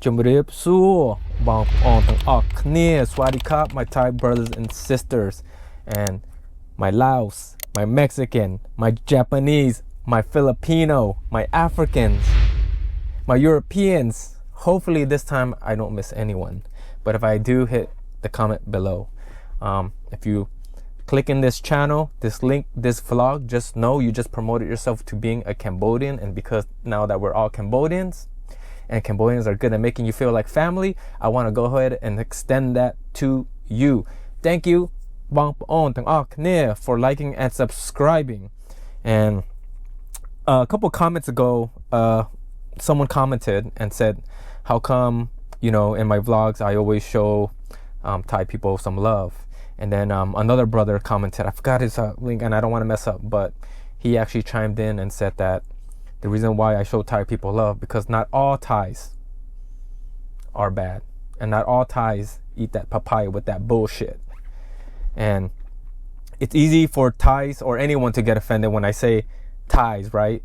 Jumrib Su Bong on Akne Swadikap, my Thai brothers and sisters, and my Laos, my Mexican, my Japanese, my Filipino, my Africans, my Europeans. Hopefully this time I don't miss anyone, but if I do, hit the comment below. If you click in this channel, this link, this vlog, just know you just promoted yourself to being a Cambodian, and because now that we're all Cambodians and Cambodians are good at making you feel like family, I want to go ahead and extend that to you. Thank you for liking and subscribing. And a couple comments ago, someone commented and said, how come, in my vlogs I always show Thai people some love? And then another brother commented, I forgot his link and I don't want to mess up, but he actually chimed in and said that the reason why I show Thai people love, because not all Thais are bad, and not all Thais eat that papaya with that bullshit. And it's easy for Thais or anyone to get offended when I say Thais, right?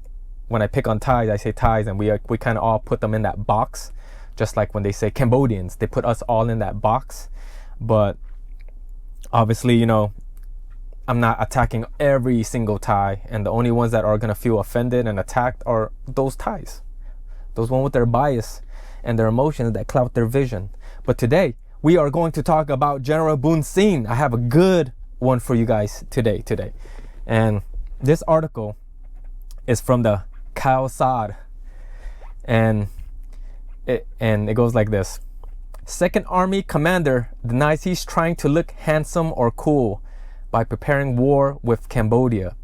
When I pick on Thais, I say Thais, and we kind of all put them in that box. Just like when they say Cambodians, they put us all in that box. But obviously, I'm not attacking every single Thai, and the only ones that are going to feel offended and attacked are those Thais. Those ones with their bias and their emotions that cloud their vision. But today, we are going to talk about General Boonsin. I have a good one for you guys today. And this article is from the Khao Sad. And it goes like this. Second Army commander denies he's trying to look handsome or cool by preparing war with Cambodia,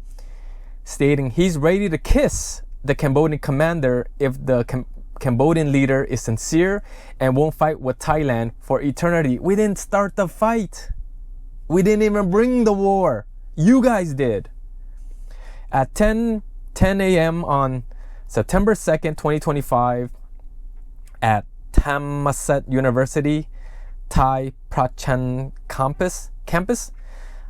stating he's ready to kiss the Cambodian commander if the Cambodian leader is sincere and won't fight with Thailand for eternity. We didn't start the fight. We didn't even bring the war. You guys did. At 10 a.m. on September 2nd, 2025, at Thammasat University, Thai Prachan campus,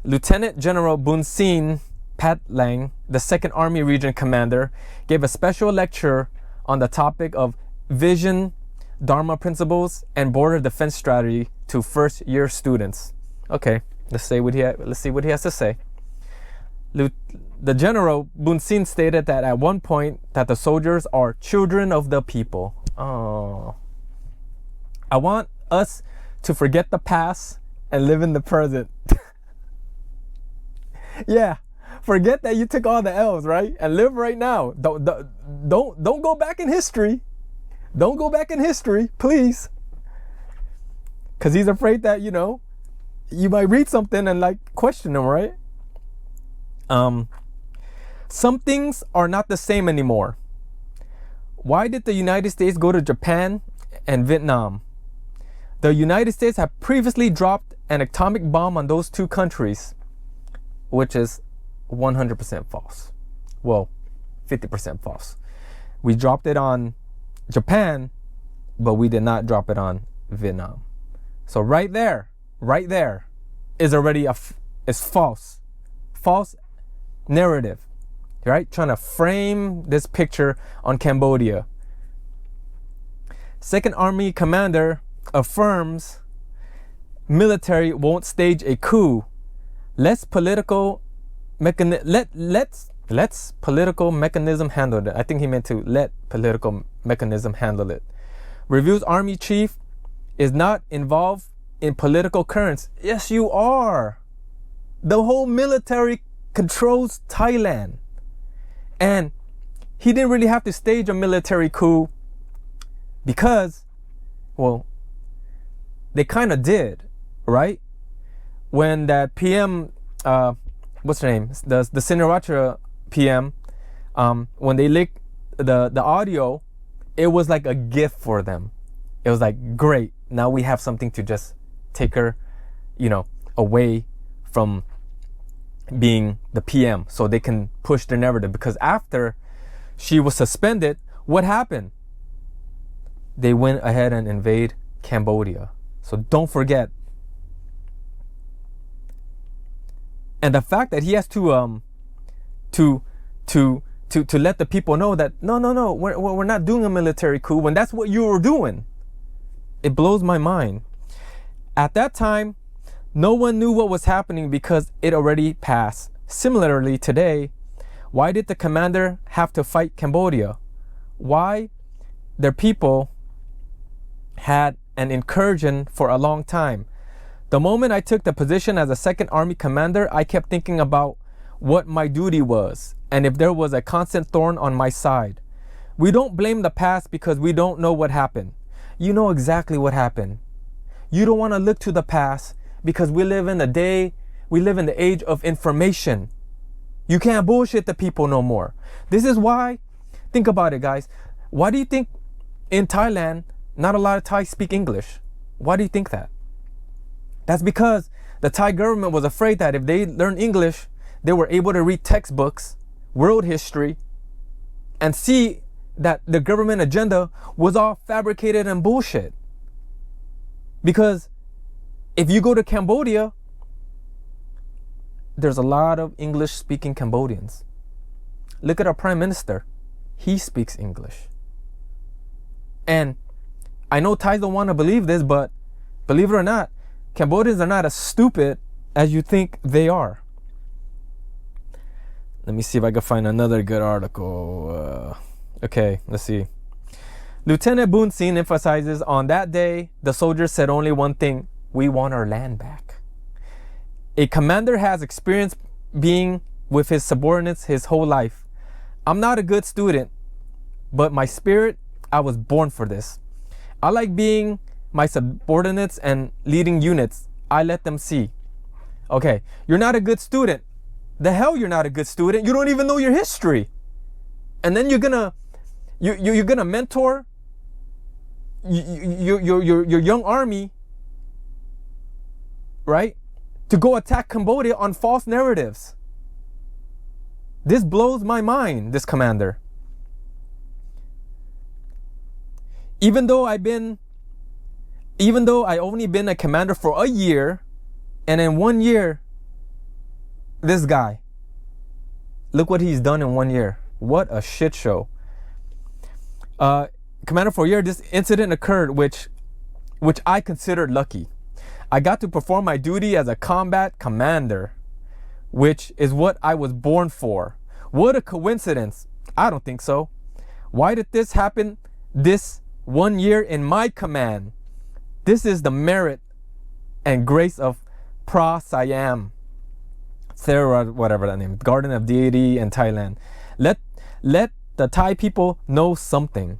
Lieutenant General Boonsin Patlang, the 2nd Army Region Commander, gave a special lecture on the topic of vision, Dharma principles, and border defense strategy to first-year students. Okay, let's see what he has to say. The General Boonsin stated that at one point that the soldiers are children of the people. Oh, I want us to forget the past and live in the present. Yeah, forget that you took all the L's, right? And live right now. Don't go back in history. Don't go back in history, please. Because he's afraid that, you might read something and question him, right? Some things are not the same anymore. Why did the United States go to Japan and Vietnam? The United States had previously dropped an atomic bomb on those two countries, which is 100% false. Well, 50% false. We dropped it on Japan, but we did not drop it on Vietnam. So right there is already is false narrative, right? Trying to frame this picture on Cambodia. 2nd Army commander affirms military won't stage a coup. Let's political mechanism handle it. I think he meant to let political mechanism handle it. Reviews Army chief is not involved in political currents. Yes, you are. The whole military controls Thailand. And he didn't really have to stage a military coup because, well, they kind of did, right? When that PM, what's her name? The Sinharatra PM, when they leaked the audio, it was like a gift for them. It was like, great, now we have something to just take her, away from being the PM so they can push their narrative. Because after she was suspended, what happened? They went ahead and invade Cambodia. So don't forget. And the fact that he has to let the people know that no, we're not doing a military coup when that's what you were doing. it blows my mind. At that time, no one knew what was happening because it already passed. Similarly, today, why did the commander have to fight Cambodia? Why their people had an incursion for a long time. The moment I took the position as a second army commander, I kept thinking about what my duty was and if there was a constant thorn on my side. We don't blame the past because we don't know what happened. You know exactly what happened. You don't want to look to the past because we live in the age of information. You can't bullshit the people no more. This is why, think about it, guys. Why do you think in Thailand, not a lot of Thais speak English? Why do you think that? That's because the Thai government was afraid that if they learned English, they were able to read textbooks, world history, and see that the government agenda was all fabricated and bullshit. Because if you go to Cambodia, there's a lot of English-speaking Cambodians. Look at our prime minister. He speaks English. And I know Thais don't want to believe this, but believe it or not, Cambodians are not as stupid as you think they are. Let me see if I can find another good article. Okay, let's see. Lieutenant Boonsin emphasizes, on that day, the soldiers said only one thing: we want our land back. A commander has experience being with his subordinates his whole life. I'm not a good student, but my spirit, I was born for this. I like being my subordinates and leading units. I let them see. Okay, you're not a good student. The hell you're not a good student. You don't even know your history. And then you're gonna mentor your young army, right, to go attack Cambodia on false narratives. This blows my mind, this commander. Even though I only been a commander for a year, and in 1 year, this guy, look what he's done in 1 year. What a shit show. Commander for a year, this incident occurred, which I considered lucky. I got to perform my duty as a combat commander, which is what I was born for. What a coincidence. I don't think so. Why did this happen this 1 year in my command? This is the merit and grace of Preah Siam, Sarah, whatever that name, Garden of Deity in Thailand. Let the Thai people know something.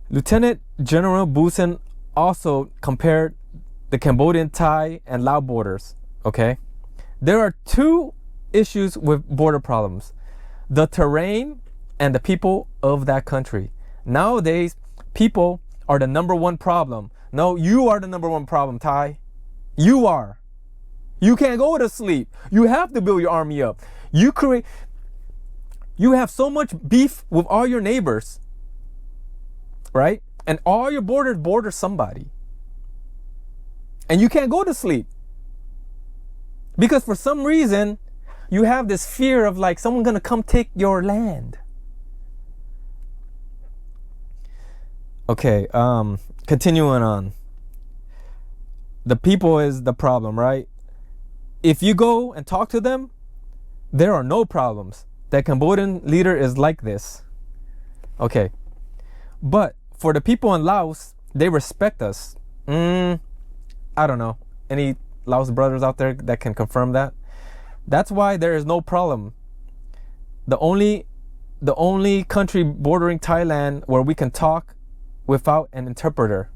Lieutenant General Boonsin also compared the Cambodian, Thai, and Lao borders. Okay, there are two issues with border problems: the terrain and the people of that country. Nowadays, people are the number one problem. No, you are the number one problem, Thai. You are. You can't go to sleep. You have to build your army up. You have so much beef with all your neighbors, right? And all your borders border somebody. And you can't go to sleep. Because for some reason, you have this fear of like someone gonna come take your land. Okay, continuing on. The people is the problem, right? If you go and talk to them, there are no problems. The Cambodian leader is like this. Okay. But for the people in Laos, they respect us. I don't know. Any Laos brothers out there that can confirm that? That's why there is no problem. The only country bordering Thailand where we can talk without an interpreter.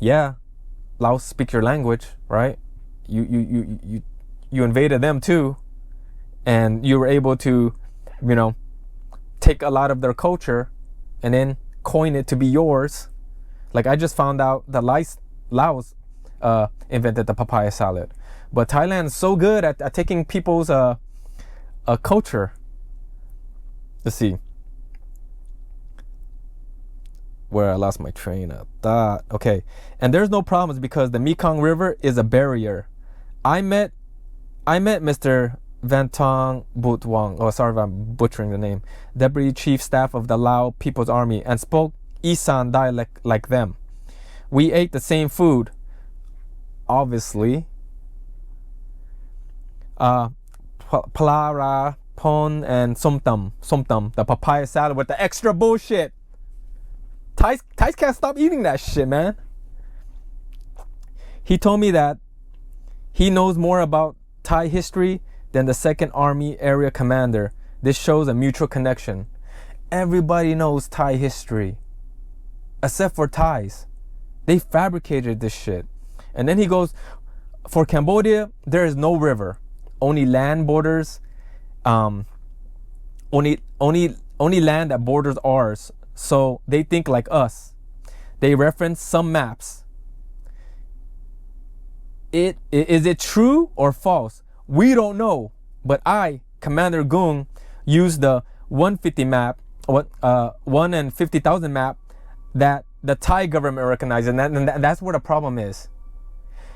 Yeah, Laos speak your language, right? You invaded them too, and you were able to, take a lot of their culture and then coin it to be yours. Like I just found out that Laos invented the papaya salad, but Thailand is so good at taking people's culture. Let's see. Where I lost my train of thought. Okay, and there's no problems because the Mekong River is a barrier. I met Mr. Vantong Butwang, oh sorry if I'm butchering the name, Deputy Chief Staff of the Lao People's Army, and spoke Isan dialect like them. We ate the same food, obviously. Palara, pon, and somtam, the papaya salad with the extra bullshit. Thais can't stop eating that shit, man. He told me that he knows more about Thai history than the 2nd Army Area Commander. This shows a mutual connection. Everybody knows Thai history, except for Thais. They fabricated this shit. And then he goes, for Cambodia, there is no river, only land borders, only land that borders ours. So they think like us. They reference some maps. Is it true or false? We don't know. But I, Commander Gung, used the 150 map, 1 in 50,000 map that the Thai government recognizes, and that's where the problem is.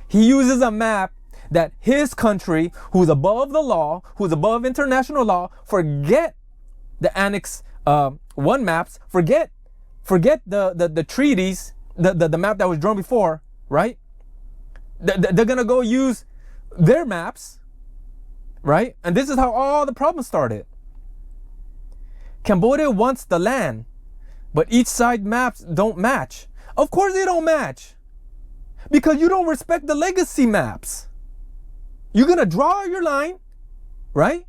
He uses a map that his country, who's above the law, who's above international law, forget the Annex 1 maps, forget the treaties, the map that was drawn before, right? They're gonna go use their maps, right? And this is how all the problems started. Cambodia wants the land, but each side maps don't match. Of course they don't match, because you don't respect the legacy maps. You're gonna draw your line, right?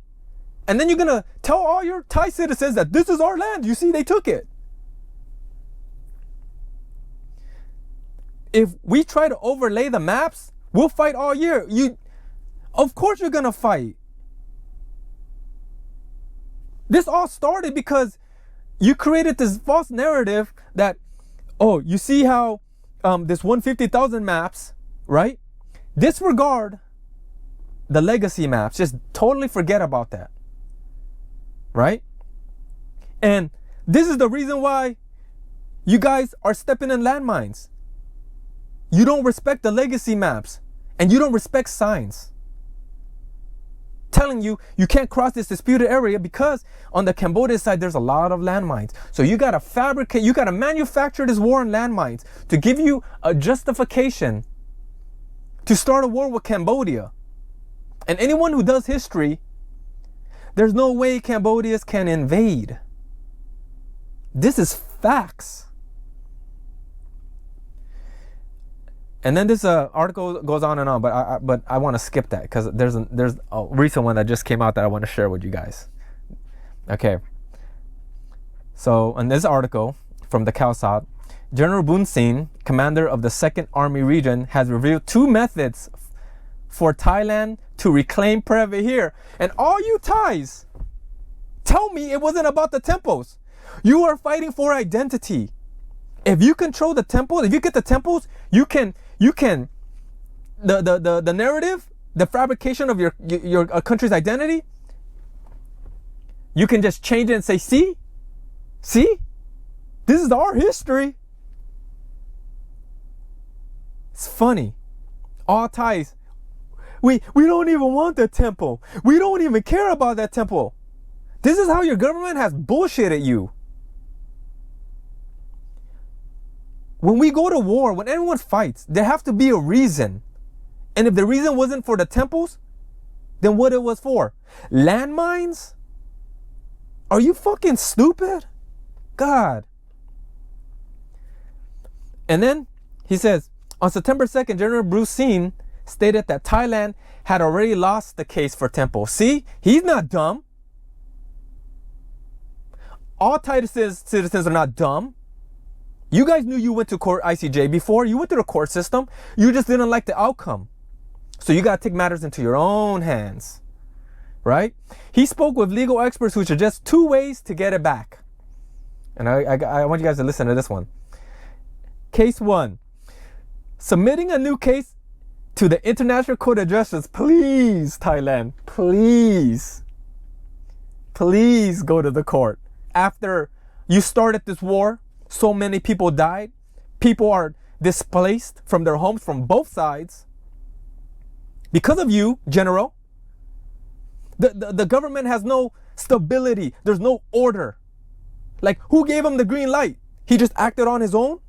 And then you're gonna tell all your Thai citizens that this is our land. You see, they took it. If we try to overlay the maps, we'll fight all year. Of course you're gonna fight. This all started because you created this false narrative that, oh, you see how this 150,000 maps, right? Disregard the legacy maps. Just totally forget about that, right? And this is the reason why you guys are stepping in landmines. You don't respect the legacy maps, and you don't respect signs telling you can't cross this disputed area because on the Cambodia side there's a lot of landmines. So you gotta fabricate, you gotta manufacture this war on landmines to give you a justification to start a war with Cambodia. And anyone who does history, there's no way Cambodians can invade. This is facts. And then this article goes on and on, but I want to skip that because there's a recent one that just came out that I want to share with you guys. Okay. So in this article from the Khawsat, General Boonsin, commander of the 2nd Army Region, has revealed 2 methods for Thailand to reclaim Preah Vihear. And all you Thais, tell me it wasn't about the temples. You are fighting for identity. If you control the temples, if you get the temples, you can the narrative, the fabrication of your country's identity, you can just change it and say, see, this is our history. It's funny. All Thais, we don't even want the temple. We don't even care about that temple. This is how your government has bullshitted you. When we go to war, when anyone fights, there has to be a reason. And if the reason wasn't for the temples, then what it was for? Landmines? Are you fucking stupid? God. And then he says, on September 2nd, General Boonsin stated that Thailand had already lost the case for temple. See, he's not dumb. All Thai citizens are not dumb. You guys knew you went to court ICJ before. You went through the court system. You just didn't like the outcome. So you got to take matters into your own hands, right? He spoke with legal experts who suggest 2 ways to get it back. And I want you guys to listen to this one. Case 1, submitting a new case to the International Court of Justice. Please, Thailand, please go to the court. After you started this war, so many people died. People are displaced from their homes from both sides. Because of you, General. The government has no stability. There's no order. Like, who gave him the green light? He just acted on his own?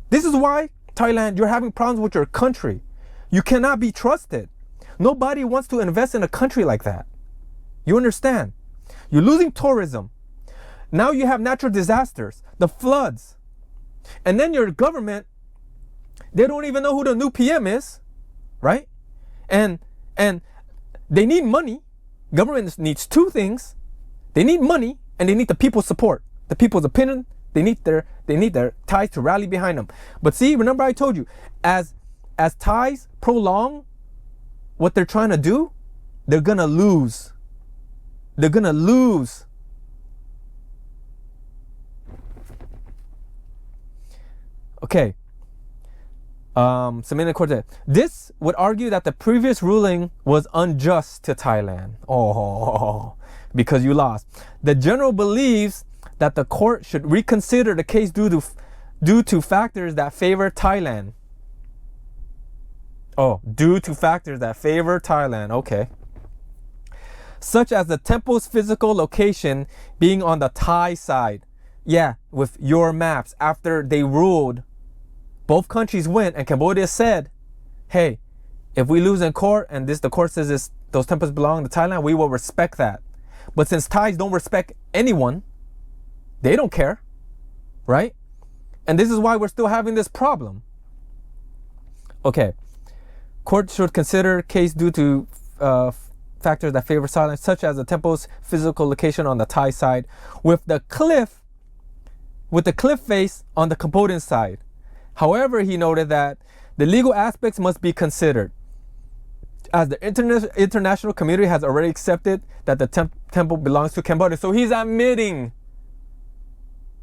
This is why, Thailand, you're having problems with your country. You cannot be trusted. Nobody wants to invest in a country like that. You understand? You're losing tourism. Now you have natural disasters, the floods. And then your government, they don't even know who the new PM is, right? And they need money. Government needs two things. They need money and they need the people's support. The people's opinion, they need their Thais to rally behind them. But see, remember I told you, as Thais prolong what they're trying to do, they're gonna lose. They're gonna lose. Okay. Samina Cortez. This would argue that the previous ruling was unjust to Thailand. Oh, because you lost. The general believes that the court should reconsider the case due to factors that favor Thailand. Oh, due to factors that favor Thailand. Okay. Such as the temple's physical location being on the Thai side. Yeah, with your maps. After they ruled, both countries went, and Cambodia said, hey, if we lose in court and the court says those temples belong to Thailand, we will respect that. But since Thais don't respect anyone, they don't care, right? And this is why we're still having this problem. Okay. Court should consider case due to factors that favor Thailand, such as the temple's physical location on the Thai side, with the cliff face on the Cambodian side. However, he noted that the legal aspects must be considered, as the international community has already accepted that the temple belongs to Cambodia. So he's admitting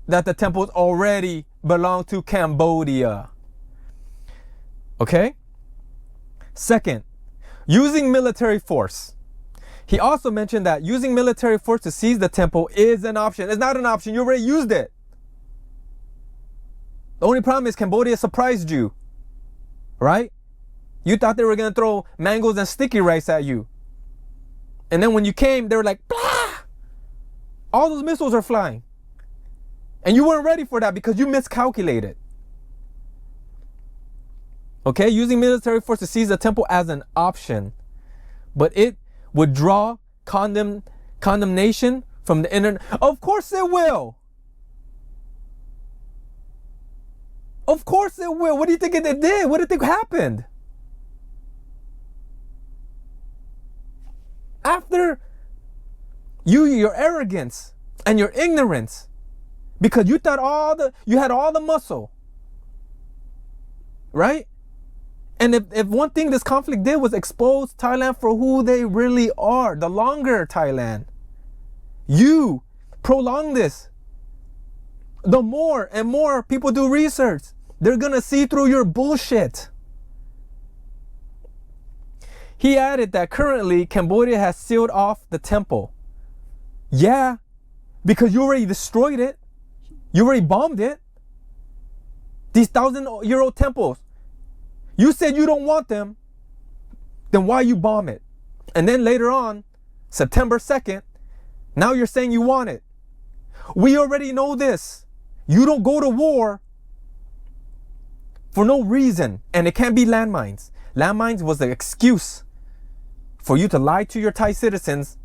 that the temples already belong to Cambodia. Okay? Second, using military force. He also mentioned that using military force to seize the temple is an option. It's not an option. You already used it. The only problem is Cambodia surprised you, right? You thought they were going to throw mangoes and sticky rice at you. And then when you came, they were like, blah! All those missiles are flying. And you weren't ready for that because you miscalculated. Okay, using military force to seize the temple as an option. But it would draw condemnation from the internet. Of course it will. Of course it will. What do you think it did? What do you think happened? After your arrogance and your ignorance, because you thought you had all the muscle, right? And if one thing this conflict did was expose Thailand for who they really are, the longer Thailand, you prolong this, the more and more people do research, they're gonna see through your bullshit. He added that currently Cambodia has sealed off the temple. Yeah, because you already destroyed it. You already bombed it. These 1,000-year-old temples. You said you don't want them. Then why you bomb it? And then later on, September 2nd, now you're saying you want it. We already know this. You don't go to war for no reason. And it can't be landmines. Landmines was the excuse for you to lie to your Thai citizens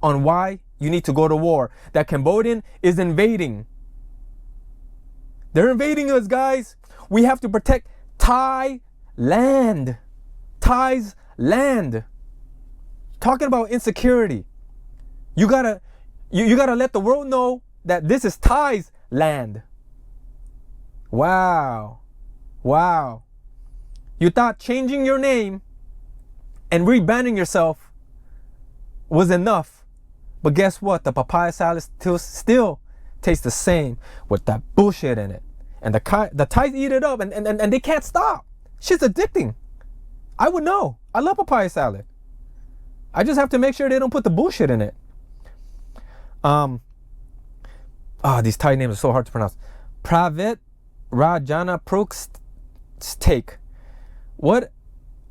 on why you need to go to war. That Cambodian is invading. They're invading us, guys. We have to protect Thai land. Thai's land. Talking about insecurity. You gotta let the world know that this is Thai's land. Wow. Wow. You thought changing your name and rebranding yourself was enough. But guess what? The papaya salad still tastes the same with that bullshit in it. And the Thais eat it up and they can't stop. Shit's addicting. I would know. I love papaya salad. I just have to make sure they don't put the bullshit in it. These Thai names are so hard to pronounce. Pravet Rajana Prok's take. What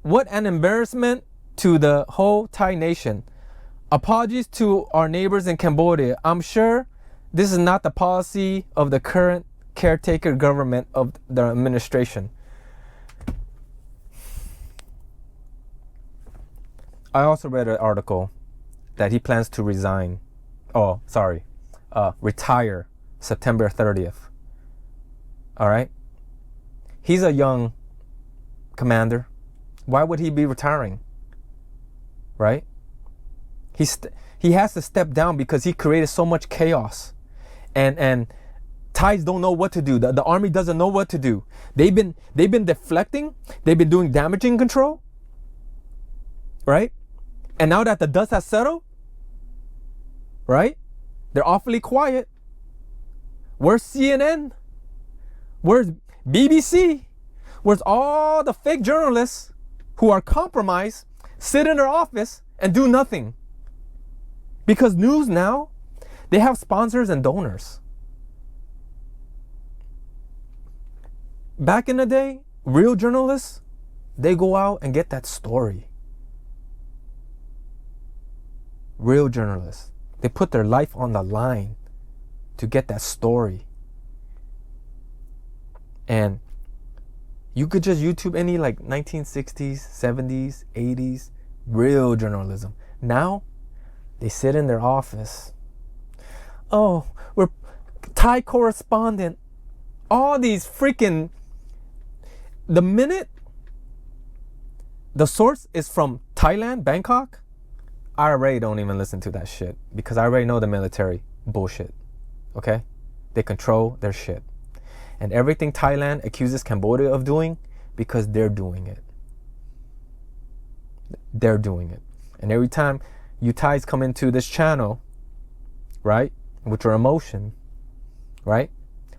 an embarrassment to the whole Thai nation. Apologies to our neighbors in Cambodia. I'm sure this is not the policy of the current caretaker government of the administration. I also read an article that he plans to retire September 30th. All right? He's a young commander. Why would he be retiring? Right? He has to step down because he created so much chaos. And Thais don't know what to do. The army doesn't know what to do. They've been deflecting. They've been doing damaging control. Right? And now that the dust has settled, right? They're awfully quiet. Where's CNN? Where's BBC? Where's all the fake journalists who are compromised, sit in their office and do nothing? Because news now, they have sponsors and donors. Back in the day, real journalists, they go out and get that story. Real journalists, they put their life on the line to get that story. And you could just YouTube any like 1960s, 70s, 80s, real journalism. Now, they sit in their office. Oh, we're Thai correspondent. All these freaking, the minute the source is from Thailand, Bangkok, I already don't even listen to that shit because I already know the military bullshit. Okay? They control their shit. And everything Thailand accuses Cambodia of doing, because they're doing it. They're doing it. And every time you Thais come into this channel, right, with your emotion, right,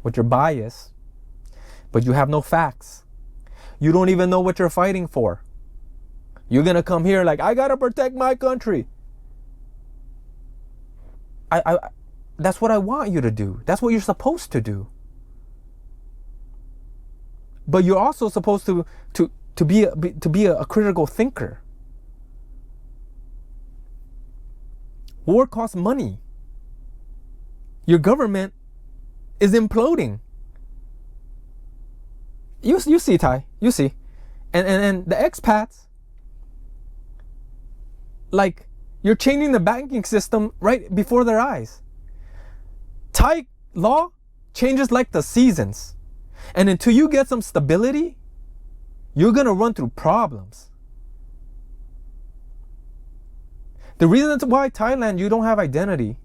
with your bias, but you have no facts. You don't even know what you're fighting for. You're gonna come here like, I gotta protect my country. That's what I want you to do. That's what you're supposed to do. But you're also supposed to be a critical thinker. War costs money. Your government is imploding. You see, Thai. You see. And the expats, like, you're changing the banking system right before their eyes. Thai law changes like the seasons. And until you get some stability, you're going to run through problems. The reason that's why Thailand, you don't have identity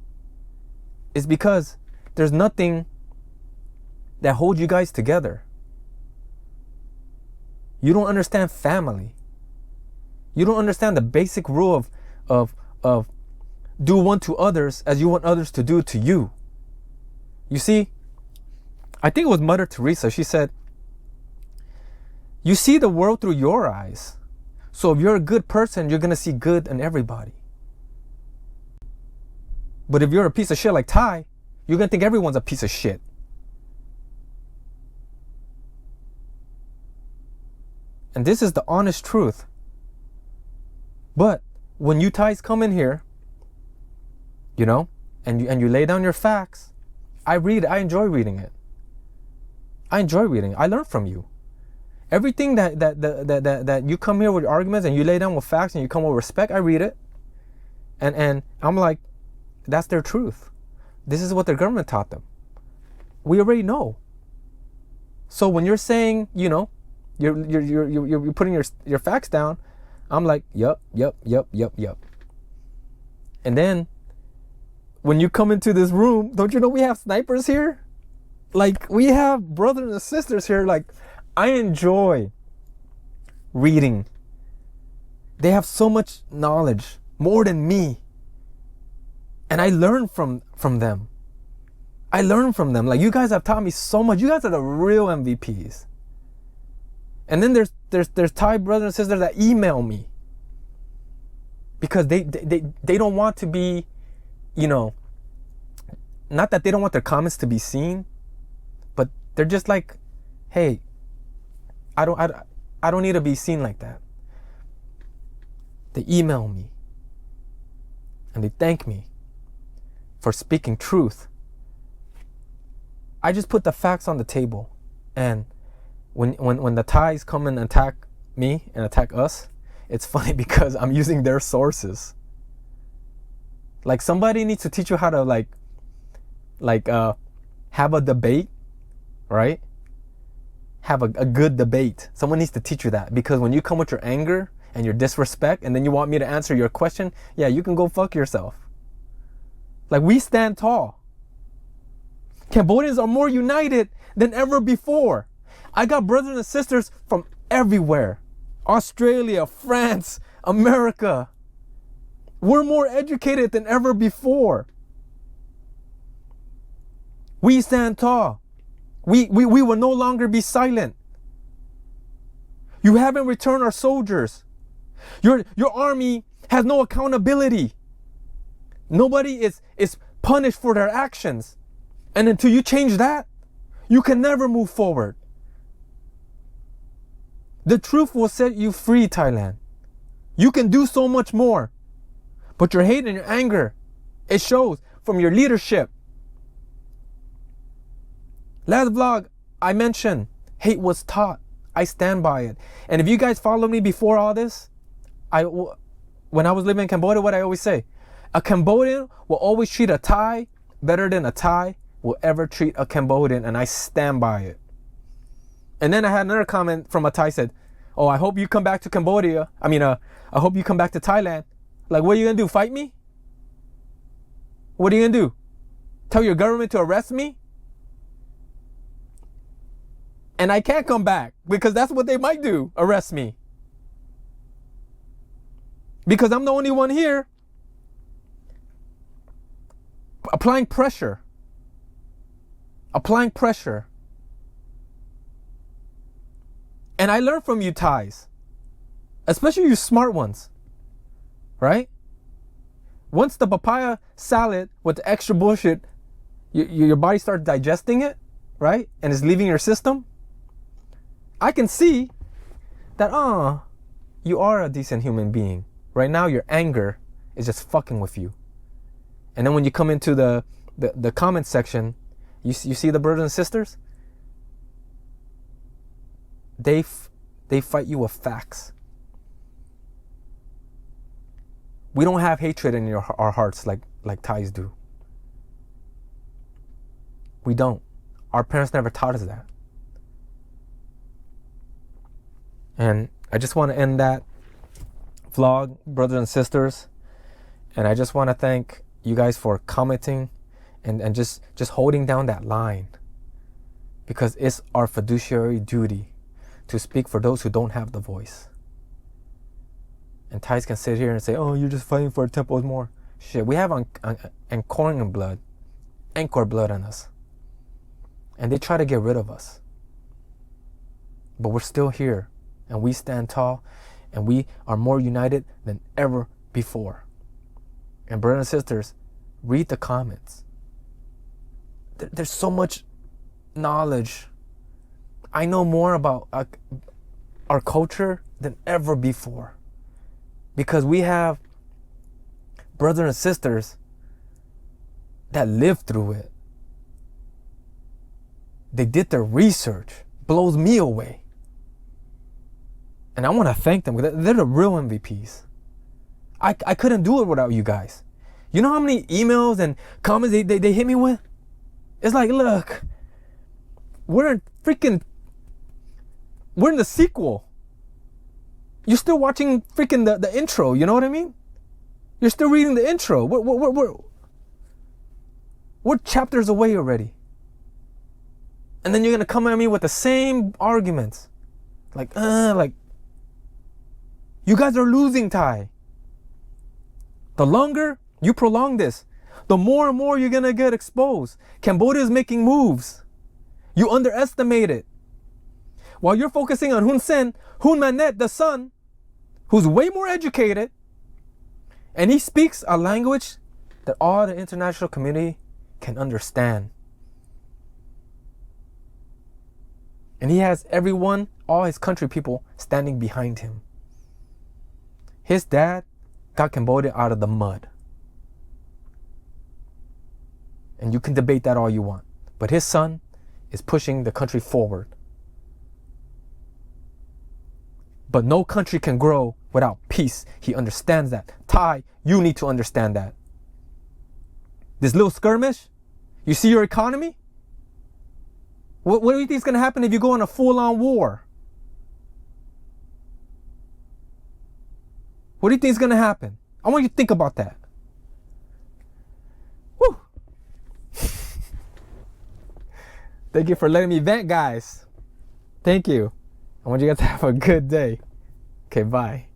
is because there's nothing that holds you guys together. You don't understand family. You don't understand the basic rule of do unto others as you want others to do to you. You see, I think it was Mother Teresa. She said, you see the world through your eyes. So if you're a good person, you're going to see good in everybody. But if you're a piece of shit like Thai, you're going to think everyone's a piece of shit. And this is the honest truth. But when you Thais come in here, you know, and you lay down your facts, I read it. I enjoy reading it. I enjoy reading. I learn from you. Everything that you come here with arguments and you lay down with facts and you come with respect, I read it. And I'm like, that's their truth. This is what their government taught them. We already know. So when you're saying, you know, you're putting your facts down, I'm like, yup. And then when you come into this room, don't you know we have snipers here? Like, we have brothers and sisters here. Like, I enjoy reading. They have so much knowledge, more than me. And I learn from them. I learn from them. Like, you guys have taught me so much. You guys are the real MVPs. And then there's Thai brothers and sisters that email me because they don't want to be, you know, not that they don't want their comments to be seen, but they're just like, hey, I don't need to be seen like that. They email me and they thank me for speaking truth. I just put the facts on the table. And when the Thais come and attack me and attack us, it's funny because I'm using their sources. Like, somebody needs to teach you how to have a debate, right? Have a good debate. Someone needs to teach you that, because when you come with your anger and your disrespect and then you want me to answer your question, yeah, you can go fuck yourself. Like, we stand tall. Cambodians are more united than ever before. I got brothers and sisters from everywhere. Australia, France, America. We're more educated than ever before. We stand tall. We will no longer be silent. You haven't returned our soldiers. Your army has no accountability. Nobody is punished for their actions. And until you change that, you can never move forward. The truth will set you free, Thailand. You can do so much more. But your hate and your anger, it shows from your leadership. Last vlog, I mentioned hate was taught. I stand by it. And if you guys followed me before all this, when I was living in Cambodia, what I always say, a Cambodian will always treat a Thai better than a Thai will ever treat a Cambodian, and I stand by it. And then I had another comment from a Thai said, oh, I hope you come back to Cambodia. I hope you come back to Thailand. Like, what are you gonna do, fight me? What are you gonna do? Tell your government to arrest me? And I can't come back, because that's what they might do, arrest me. Because I'm the only one here applying pressure. Applying pressure. And I learned from you Thais, especially you smart ones, right? Once the papaya salad with the extra bullshit, your body starts digesting it, right? And it's leaving your system. I can see that, you are a decent human being. Right now, your anger is just fucking with you. And then when you come into the comment section, you see the brothers and sisters? They fight you with facts. We don't have hatred in our hearts like Thais do. We don't. Our parents never taught us that. And I just want to end that vlog, brothers and sisters. And I just want to thank you guys for commenting and just holding down that line. Because it's our fiduciary duty to speak for those who don't have the voice. And Thais can sit here and say, oh, you're just fighting for temples more. Shit, we have Angkorian blood, Angkor blood on us. And they try to get rid of us. But we're still here. And we stand tall. And we are more united than ever before. And brothers and sisters, read the comments. There's so much knowledge. I know more about our culture than ever before. Because we have brothers and sisters that lived through it. They did their research. Blows me away. And I want to thank them. They're the real MVPs. I couldn't do it without you guys. You know how many emails and comments they hit me with? It's like, look, we're in the sequel. You're still watching freaking the intro, you know what I mean? You're still reading the intro. We're chapters away already. And then you're gonna come at me with the same arguments. Like, you guys are losing, Thai. The longer you prolong this, the more and more you're gonna get exposed. Cambodia is making moves. You underestimate it. While you're focusing on Hun Sen, Hun Manet, the son, who's way more educated, and he speaks a language that all the international community can understand. And he has everyone, all his country people, standing behind him. His dad got Cambodia out of the mud. And you can debate that all you want. But his son is pushing the country forward. But no country can grow without peace. He understands that. Thai, you need to understand that. This little skirmish, you see your economy? What do you think is going to happen if you go on a full-on war? What do you think is going to happen? I want you to think about that. Woo. Thank you for letting me vent, guys. Thank you. I want you guys to have a good day. Okay, bye.